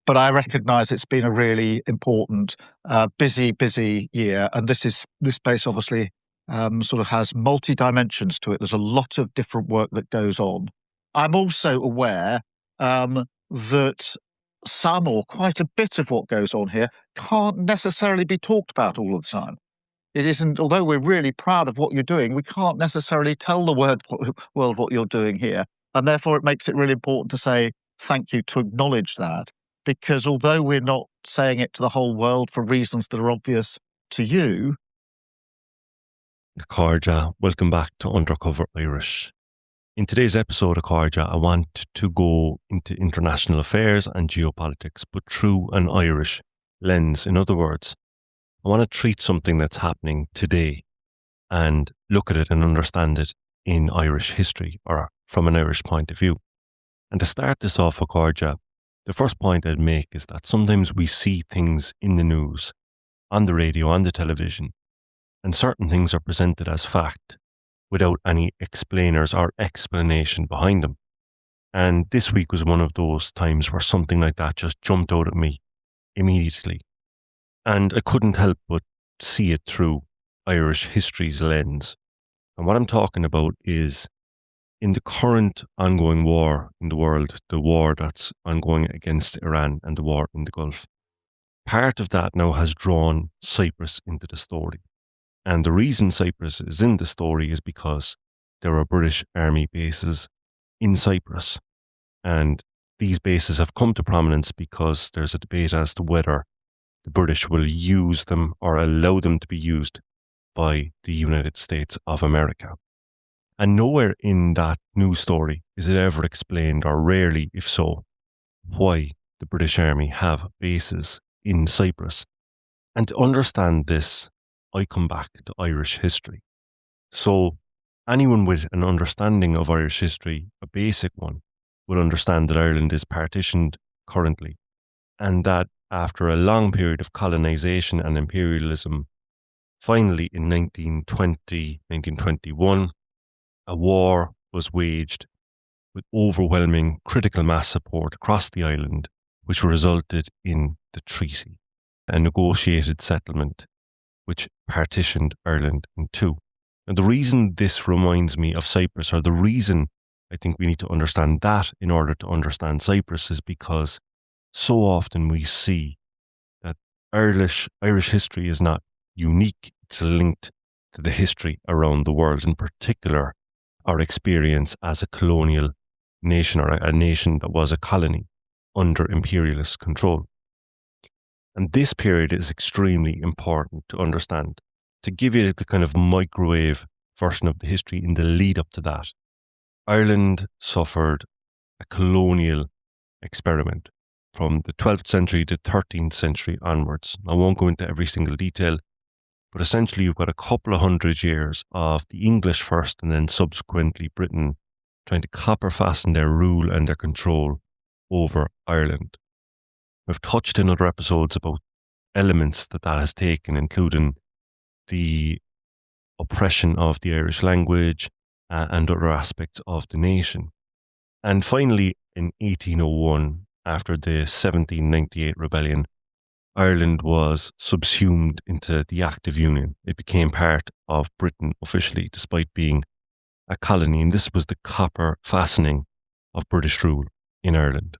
but I recognise it's been a really important, busy year, and this space obviously sort of has multi-dimensions to it. There's a lot of different work that goes on. I'm also aware that some or quite a bit of what goes on here can't necessarily be talked about all the time. It isn't, although we're really proud of what you're doing, we can't necessarily tell the world what you're doing here. And therefore, it makes it really important to say thank you, to acknowledge that. Because although we're not saying it to the whole world for reasons that are obvious to you. Akrotiri, welcome back to Undercover Irish. In today's episode of Akrotiri, I want to go into international affairs and geopolitics, but through an Irish lens. In other words, I want to treat something that's happening today and look at it and understand it in Irish history or from an Irish point of view. And to start this off, Akrotiri, the first point I'd make is that sometimes we see things in the news, on the radio, on the television, and certain things are presented as fact without any explainers or explanation behind them. And this week was one of those times where something like that just jumped out at me immediately. And I couldn't help but see it through Irish history's lens. And what I'm talking about is in the current ongoing war in the world, the war that's ongoing against Iran and the war in the Gulf. Part of that now has drawn Cyprus into the story. And the reason Cyprus is in the story is because there are British army bases in Cyprus. And these bases have come to prominence because there's a debate as to whether the British will use them or allow them to be used by the United States of America. And nowhere in that news story is it ever explained, or rarely if so, why the British Army have bases in Cyprus. And to understand this, I come back to Irish history. So anyone with an understanding of Irish history, a basic one, will understand that Ireland is partitioned currently, and that after a long period of colonisation and imperialism, finally in 1920, 1921, a war was waged with overwhelming critical mass support across the island, which resulted in the treaty, a negotiated settlement which partitioned Ireland in two. And the reason this reminds me of Cyprus, or the reason I think we need to understand that in order to understand Cyprus, is because so often we see that Irish history is not unique, it's linked to the history around the world, in particular our experience as a colonial nation, or a nation that was a colony under imperialist control. And this period is extremely important to understand. To give you the kind of microwave version of the history in the lead up to that, Ireland suffered a colonial experiment from the 12th century to 13th century onwards. I won't go into every single detail, but essentially you've got a couple of hundred years of the English first and then subsequently Britain trying to copper fasten their rule and their control over Ireland. We've touched in other episodes about elements that has taken, including the oppression of the Irish language and other aspects of the nation. And finally, in 1801, after the 1798 rebellion, Ireland was subsumed into the Active Union. It became part of Britain officially, despite being a colony. And this was the copper fastening of British rule in Ireland.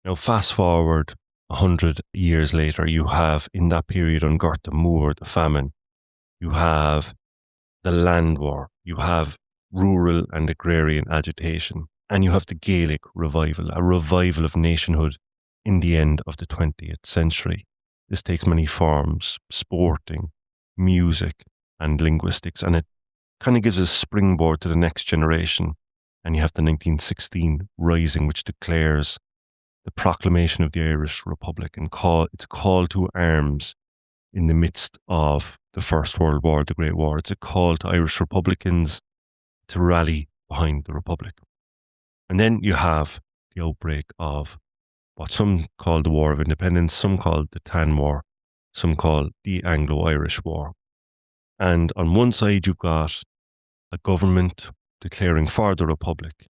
Now, fast forward 100 years later, you have, in that period, Ungurta Moor, the famine. You have the land war. You have rural and agrarian agitation. And you have the Gaelic revival, a revival of nationhood in the end of the 20th century. This takes many forms: sporting, music, and linguistics. And it kind of gives a springboard to the next generation. And you have the 1916 Rising, which declares the proclamation of the Irish Republic, and it's a call to arms in the midst of the First World War, the Great War. It's a call to Irish Republicans to rally behind the Republic. And then you have the outbreak of what some call the War of Independence, some call the Tan War, some call the Anglo-Irish War. And on one side, you've got a government declaring for the Republic,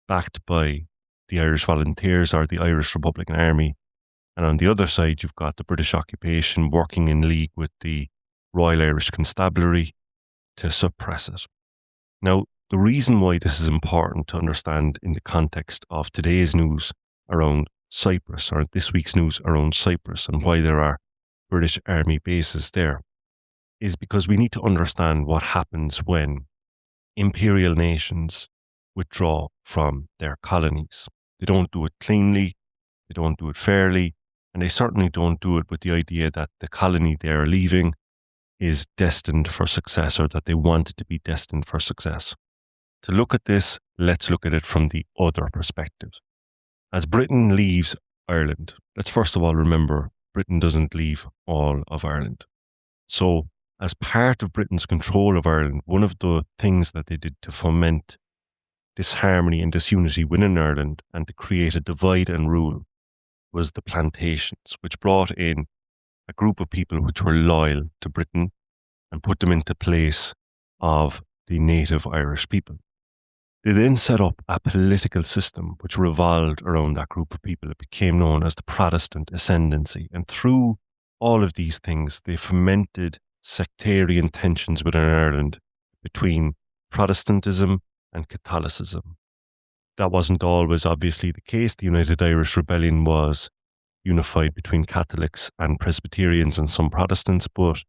backed by the Irish Volunteers or the Irish Republican Army, And on the other side, you've got the British occupation working in league with the Royal Irish Constabulary to suppress it. Now, the reason why this is important to understand in the context of today's news around Cyprus, or this week's news around Cyprus, and why there are British Army bases there, is because we need to understand what happens when imperial nations withdraw from their colonies. They don't do it cleanly, they don't do it fairly, and they certainly don't do it with the idea that the colony they are leaving is destined for success, or that they want it to be destined for success. To look at this, let's look at it from the other perspective. As Britain leaves Ireland, let's first of all remember Britain doesn't leave all of Ireland. So, as part of Britain's control of Ireland, one of the things that they did to foment disharmony and disunity within Ireland and to create a divide and rule was the plantations, which brought in a group of people which were loyal to Britain and put them into place of the native Irish people. They then set up a political system which revolved around that group of people. It became known as the Protestant ascendancy. And through all of these things, they fomented sectarian tensions within Ireland between Protestantism and Catholicism. That wasn't always obviously the case. The United Irish Rebellion was unified between Catholics and Presbyterians and some Protestants, but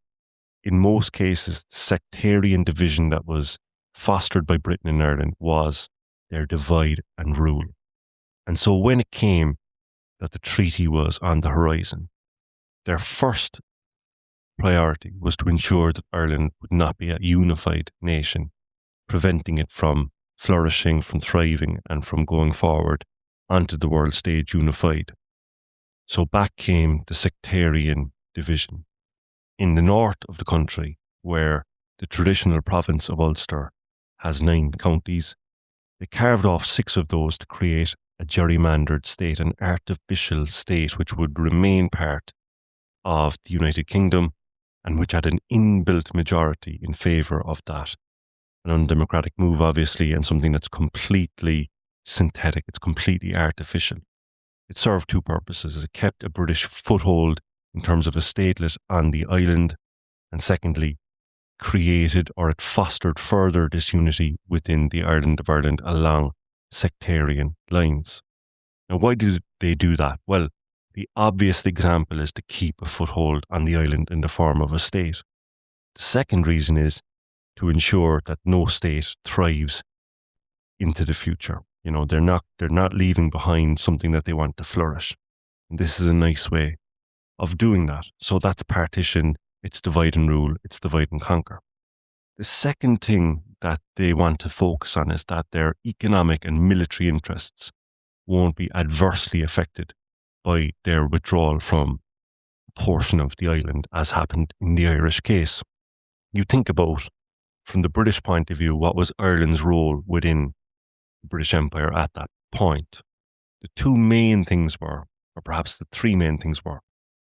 in most cases, the sectarian division that was fostered by Britain and Ireland was their divide and rule. And so when it came that the treaty was on the horizon, their first priority was to ensure that Ireland would not be a unified nation, preventing it from flourishing, from thriving, and from going forward onto the world stage unified. So back came the sectarian division. In the north of the country, where the traditional province of Ulster has 9 counties, they carved off 6 of those to create a gerrymandered state, an artificial state which would remain part of the United Kingdom and which had an inbuilt majority in favour of that. An undemocratic move, obviously, and something that's completely synthetic, it's completely artificial. It served 2 purposes. It kept a British foothold in terms of a statelet on the island, and secondly, created or it fostered further disunity within the island of Ireland along sectarian lines. Now, why did they do that? Well, the obvious example is to keep a foothold on the island in the form of a state. The second reason is to ensure that no state thrives into the future. You know, they're not leaving behind something that they want to flourish. And this is a nice way of doing that. So that's partition, it's divide and rule, it's divide and conquer. The second thing that they want to focus on is that their economic and military interests won't be adversely affected by their withdrawal from a portion of the island, as happened in the Irish case. You think about, from the British point of view, what was Ireland's role within the British Empire at that point. The 2 main things were, or perhaps the 3 main things were,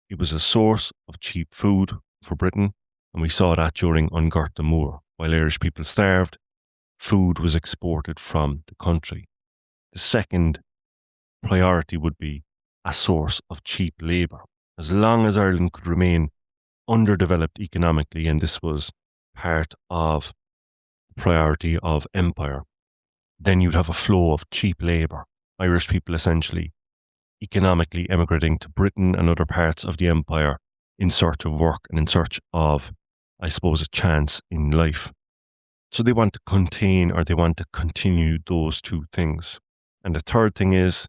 it was a source of cheap food for Britain, and we saw that during Ungurta Moor. While Irish people starved, food was exported from the country. The second priority would be a source of cheap labour. As long as Ireland could remain underdeveloped economically, and this was part of the priority of empire, then you'd have a flow of cheap labour. Irish people essentially economically emigrating to Britain and other parts of the empire in search of work and in search of, I suppose, a chance in life. So they want to contain, or they want to continue those 2 things. And the third thing is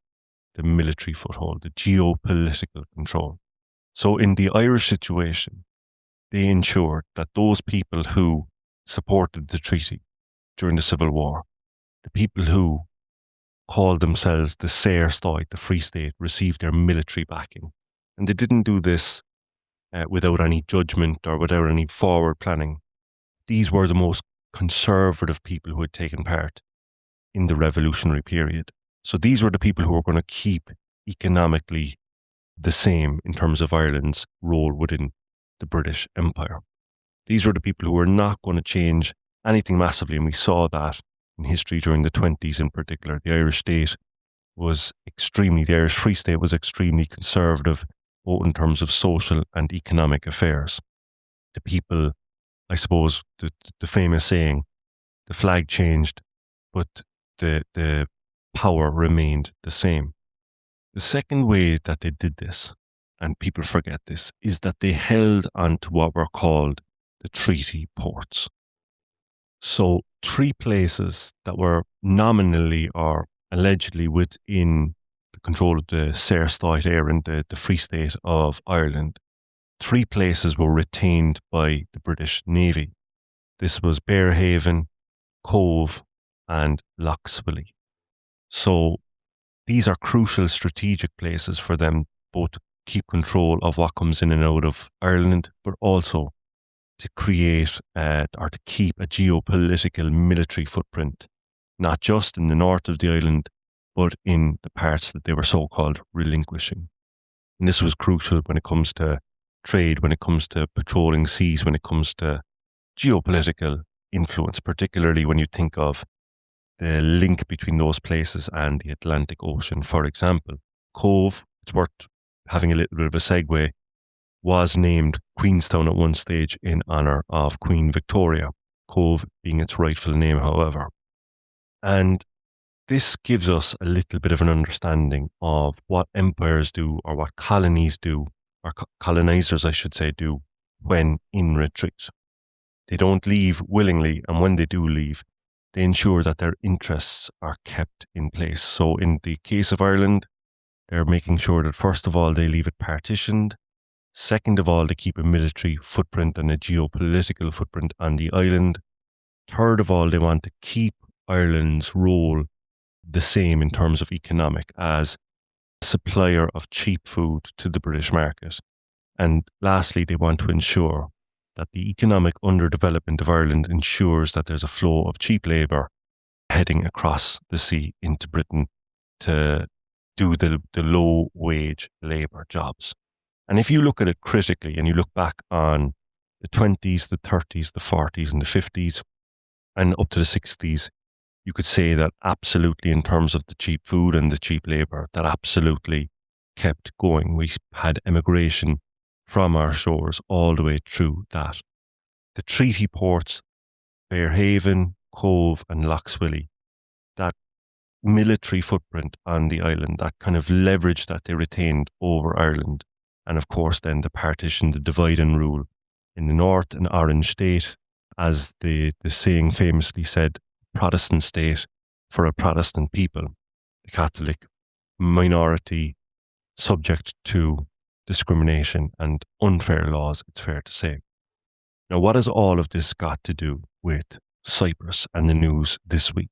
the military foothold, the geopolitical control. So in the Irish situation, they ensured that those people who supported the treaty during the Civil War, the people who called themselves the Saor State, the Free State, received their military backing. And they didn't do this without any judgment or without any forward planning. These were the most conservative people who had taken part in the revolutionary period. So these were the people who were going to keep economically the same in terms of Ireland's role within the British Empire. These were the people who were not going to change anything massively, and we saw that in history during the 20s in particular. The Irish state the Irish Free State was extremely conservative, both in terms of social and economic affairs. The people, I suppose, the famous saying, the flag changed, but the power remained the same. The second way that they did this, and people forget this, is that they held on to what were called the treaty ports. So 3 places that were nominally or allegedly within the control of the Saorstát Éireann, the Free State of Ireland, 3 places were retained by the British Navy. This was Bearhaven, Cove, and Lochswilly. So these are crucial strategic places for them both to keep control of what comes in and out of Ireland, but also to create or to keep a geopolitical military footprint, not just in the north of the island, but in the parts that they were so-called relinquishing. And this was crucial when it comes to trade, when it comes to patrolling seas, when it comes to geopolitical influence, particularly when you think of the link between those places and the Atlantic Ocean. For example, Cove, it's worth having a little bit of a segue, was named Queenstown at one stage in honour of Queen Victoria, Cove being its rightful name, however. And this gives us a little bit of an understanding of what empires do, or what colonies do, or colonisers, I should say, do when in retreat. They don't leave willingly, and when they do leave, they ensure that their interests are kept in place. So in the case of Ireland, they're making sure that first of all, they leave it partitioned. Second of all, they keep a military footprint and a geopolitical footprint on the island. Third of all, they want to keep Ireland's role the same in terms of economic as a supplier of cheap food to the British market. And lastly, they want to ensure that the economic underdevelopment of Ireland ensures that there's a flow of cheap labour heading across the sea into Britain to do the low-wage labour jobs. And if you look at it critically and you look back on the 20s, the 30s, the 40s and the 50s and up to the 60s, you could say that absolutely in terms of the cheap food and the cheap labour, that absolutely kept going. We had emigration from our shores all the way through that. The treaty ports, Bearhaven, Cove and Lochswilly, that military footprint on the island, that kind of leverage that they retained over Ireland, and of course then the partition, the divide and rule. In the north, an Orange state, as the saying famously said, Protestant state for a Protestant people, the Catholic minority subject to discrimination and unfair laws, it's fair to say. Now, what has all of this got to do with Cyprus and the news this week?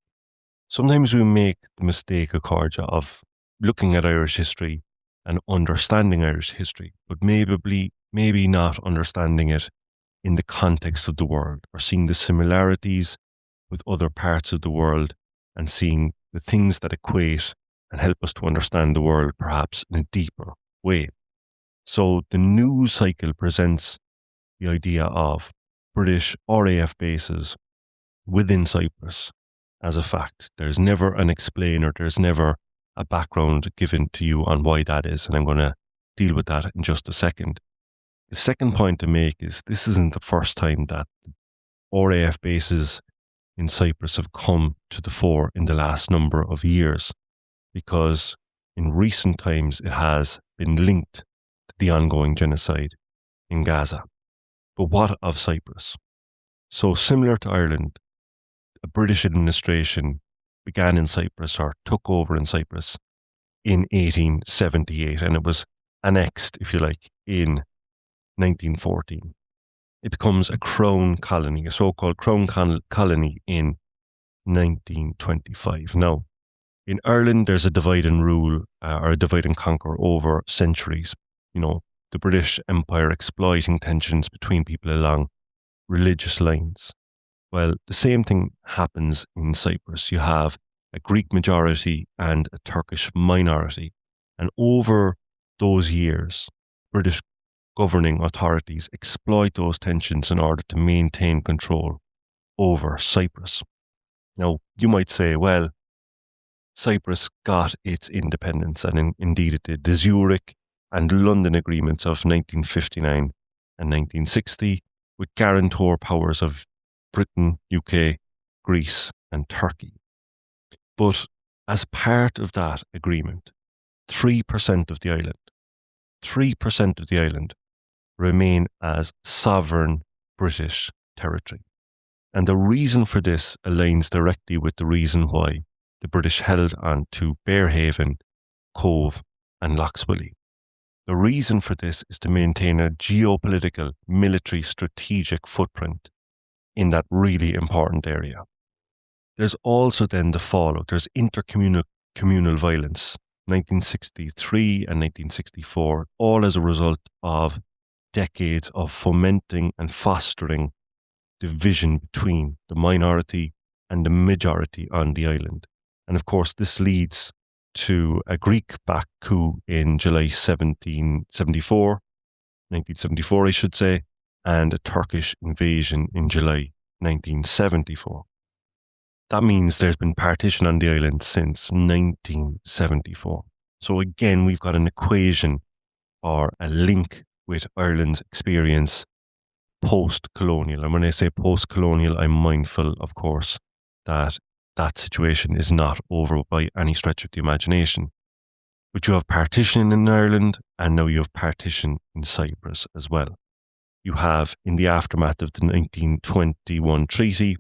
Sometimes we make the mistake, Akrotiri, of looking at Irish history and understanding Irish history, but maybe not understanding it in the context of the world, or seeing the similarities with other parts of the world and seeing the things that equate and help us to understand the world perhaps in a deeper way. So the news cycle presents the idea of British RAF bases within Cyprus as a fact. There's never an explainer, there's never a background given to you on why that is, and I'm going to deal with that in just a second. The second point to make is this isn't the first time that RAF bases in Cyprus have come to the fore in the last number of years, because in recent times it has been linked to the ongoing genocide in Gaza. But what of Cyprus? So similar to Ireland, a British administration began in Cyprus, or took over in Cyprus, in 1878, and it was annexed, if you like, in 1914. It becomes a crown colony, a so-called crown colony in 1925. Now, in Ireland, there's a divide and rule, or a divide and conquer over centuries. You know, the British Empire exploiting tensions between people along religious lines. Well, the same thing happens in Cyprus. You have a Greek majority and a Turkish minority. And over those years, British governing authorities exploit those tensions in order to maintain control over Cyprus. Now, you might say, well, Cyprus got its independence, and indeed it did. The Zurich and London agreements of 1959 and 1960, with guarantor powers of Britain, UK, Greece, and Turkey. But as part of that agreement, 3% of the island, 3% of the island remain as sovereign British territory. And the reason for this aligns directly with the reason why the British held on to Bearhaven, Cove, and Loxwilly. The reason for this is to maintain a geopolitical, military, strategic footprint in that really important area. There's also then the fallout. There's communal violence, 1963 and 1964, all as a result of decades of fomenting and fostering division between the minority and the majority on the island. And of course, this leads to a Greek-backed coup in July 1974, I should say, and a Turkish invasion in July 1974. That means there's been partition on the island since 1974. So again, we've got an equation or a link with Ireland's experience post-colonial. And when I say post-colonial, I'm mindful, of course, that that situation is not over by any stretch of the imagination. But you have partition in Ireland, and now you have partition in Cyprus as well. You have, in the aftermath of the 1921 treaty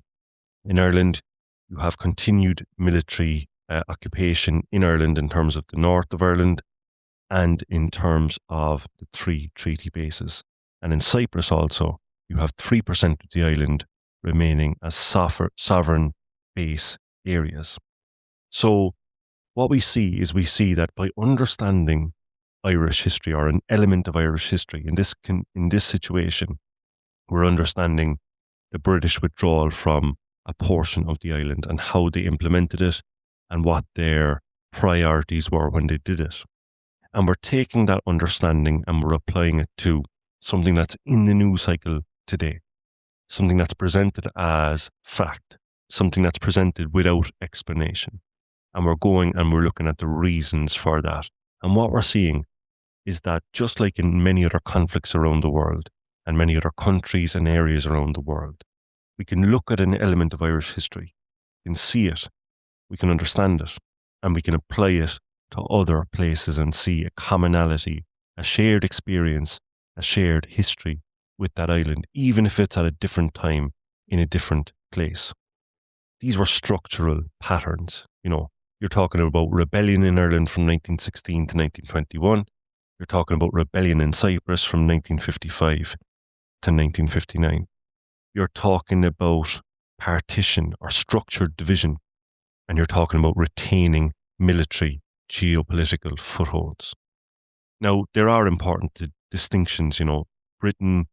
in Ireland, you have continued military occupation in Ireland in terms of the north of Ireland and in terms of the 3 treaty bases. And in Cyprus also, you have 3% of the island remaining as sovereign base areas. So what we see that by understanding Irish history, or an element of Irish history, in this situation, we're understanding the British withdrawal from a portion of the island and how they implemented it and what their priorities were when they did it. And we're taking that understanding and we're applying it to something that's in the news cycle today, something that's presented as fact, something that's presented without explanation. And we're going and we're looking at the reasons for that. And what we're seeing is that just like in many other conflicts around the world and many other countries and areas around the world, we can look at an element of Irish history, we can see it, we can understand it, and we can apply it to other places and see a commonality, a shared experience, a shared history with that island, even if it's at a different time in a different place. These were structural patterns. You're talking about rebellion in Ireland from 1916 to 1921. You're talking about rebellion in Cyprus from 1955 to 1959. You're talking about partition or structured division, and you're talking about retaining military geopolitical footholds. Now, there are important distinctions. Britain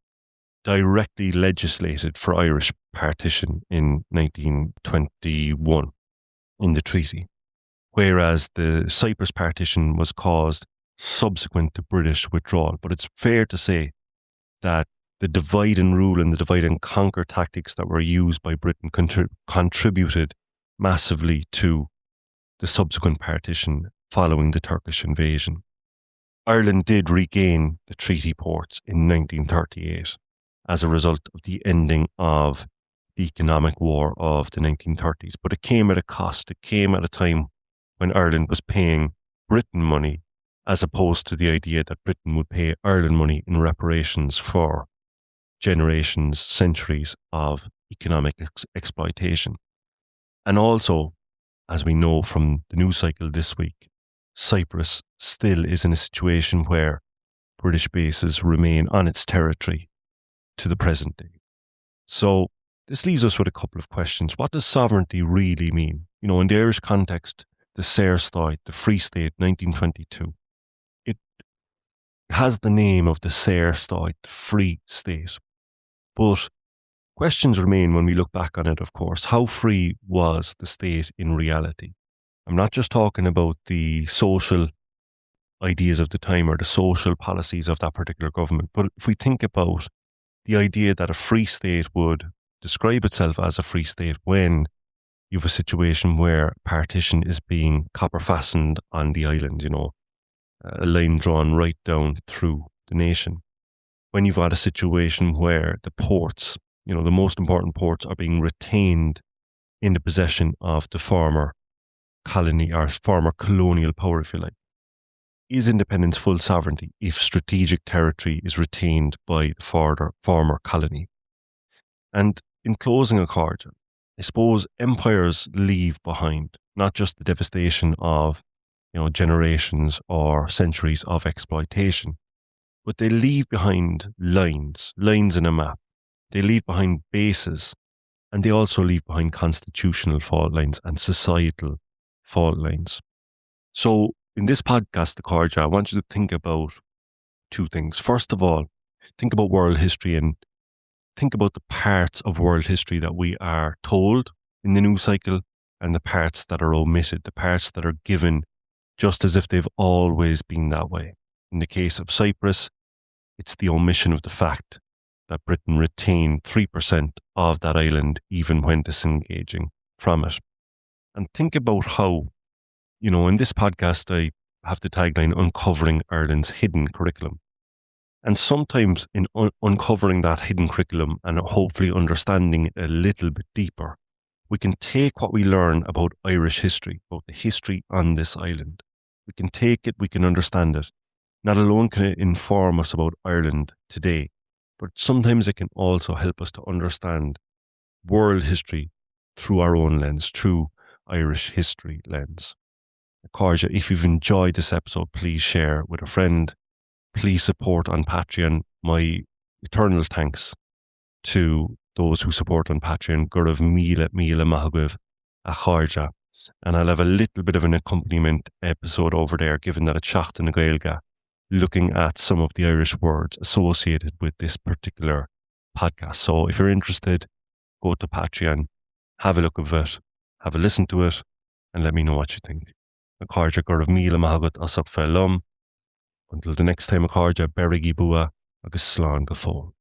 directly legislated for Irish partition in 1921 in the treaty, whereas the Cyprus partition was caused subsequent to British withdrawal. But it's fair to say that the divide and rule and the divide and conquer tactics that were used by Britain contributed massively to the subsequent partition following the Turkish invasion. Ireland did regain the treaty ports in 1938 as a result of the ending of the economic war of the 1930s. But it came at a cost. It came at a time when Ireland was paying Britain money, as opposed to the idea that Britain would pay Ireland money in reparations for generations, centuries of economic exploitation. And also, as we know from the news cycle this week, Cyprus still is in a situation where British bases remain on its territory to the present day. So this leaves us with a couple of questions. What does sovereignty really mean? In the Irish context, the Saoirseáid, the Free State, 1922, it has the name of the Saoirseáid, the Free State. But questions remain when we look back on it, of course. How free was the state in reality? I'm not just talking about the social ideas of the time or the social policies of that particular government, but if we think about the idea that a free state would describe itself as a free state when you have a situation where partition is being copper fastened on the island, a line drawn right down through the nation. When you've got a situation where the ports, the most important ports are being retained in the possession of the former colony or former colonial power, if you like. Is independence full sovereignty if strategic territory is retained by the former colony? And in closing, Akrotiri, I suppose empires leave behind not just the devastation of generations or centuries of exploitation, but they leave behind lines in a map. They leave behind bases, and they also leave behind constitutional fault lines and societal fault lines. So in this podcast, Akrotiri, I want you to think about two things. First of all, think about world history and think about the parts of world history that we are told in the news cycle and the parts that are omitted, the parts that are given just as if they've always been that way. In the case of Cyprus, it's the omission of the fact that Britain retained 3% of that island even when disengaging from it. And think about how, in this podcast, I have the tagline, Uncovering Ireland's Hidden Curriculum. And sometimes in uncovering that hidden curriculum and hopefully understanding it a little bit deeper, we can take what we learn about Irish history, about the history on this island. We can take it, we can understand it. Not alone can it inform us about Ireland today, but sometimes it can also help us to understand world history through our own lens, through Irish history lens. Akrotiri, if you've enjoyed this episode, please share with a friend. Please support on Patreon. My eternal thanks to those who support on Patreon. Gurav Mila Mahagwiv Akrotiri. And I'll have a little bit of an accompaniment episode over there, given that it's Seachtain na Gaeilge, looking at some of the Irish words associated with this particular podcast. So if you're interested, go to Patreon, have a look at it, have a listen to it, and let me know what you think. Akrotiri, Gurav Mila Mahagwiv Asap Felum. Until the next time, Akrotiri, Berigi Bua, agus Slán go fóill.